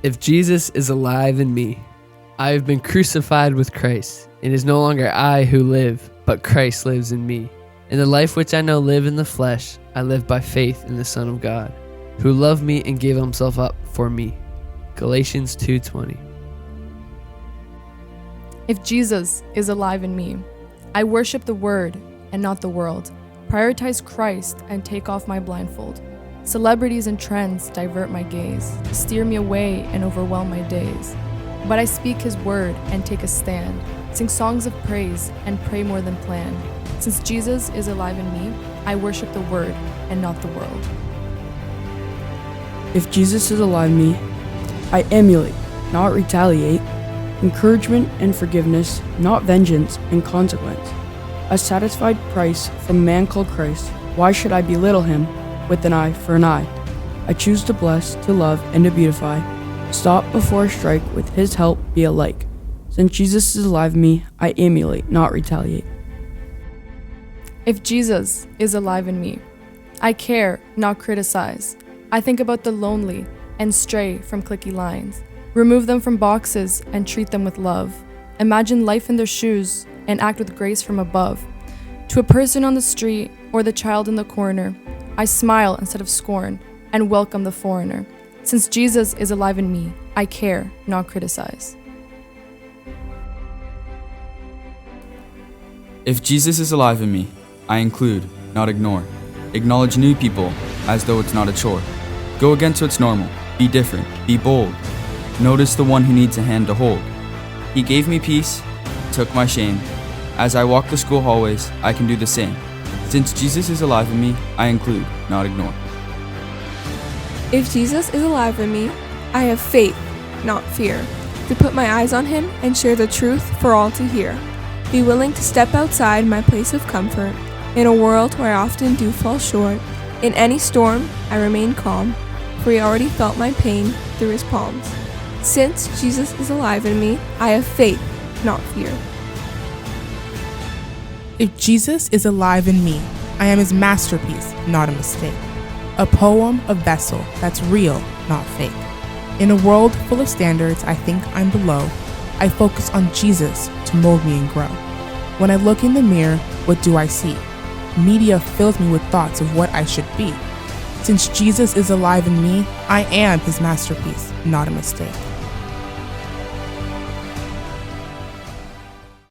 If Jesus is alive in me, I have been crucified with Christ. It is no longer I who live, but Christ lives in me. In the life which I now live in the flesh, I live by faith in the Son of God, who loved me and gave himself up for me. Galatians 2:20. If Jesus is alive in me, I worship the Word and not the world, prioritize Christ and take off my blindfold. Celebrities and trends divert my gaze, steer me away and overwhelm my days. But I speak His word and take a stand, sing songs of praise and pray more than plan. Since Jesus is alive in me, I worship the Word and not the world. If Jesus is alive in me, I emulate, not retaliate, encouragement and forgiveness, not vengeance and consequence. A satisfied price from a man called Christ, why should I belittle him with an eye for an eye? I choose to bless, to love, and to beautify. Stop before I strike, with his help be alike. Since Jesus is alive in me, I emulate, not retaliate. If Jesus is alive in me, I care, not criticize. I think about the lonely and stray from cliquey lines. Remove them from boxes and treat them with love. Imagine life in their shoes and act with grace from above. To a person on the street or the child in the corner, I smile instead of scorn and welcome the foreigner. Since Jesus is alive in me, I care, not criticize. If Jesus is alive in me, I include, not ignore. Acknowledge new people as though it's not a chore. Go against what's normal. Be different. Be bold. Notice the one who needs a hand to hold. He gave me peace, took my shame. As I walk the school hallways, I can do the same. Since Jesus is alive in me, I include, not ignore. If Jesus is alive in me, I have faith, not fear, to put my eyes on him and share the truth for all to hear. Be willing to step outside my place of comfort, in a world where I often do fall short. In any storm, I remain calm, for he already felt my pain through his palms. Since Jesus is alive in me, I have faith, not fear. If Jesus is alive in me, I am his masterpiece, not a mistake. A poem, a vessel that's real, not fake. In a world full of standards I think I'm below, I focus on Jesus to mold me and grow. When I look in the mirror, what do I see? Media fills me with thoughts of what I should be. Since Jesus is alive in me, I am his masterpiece, not a mistake.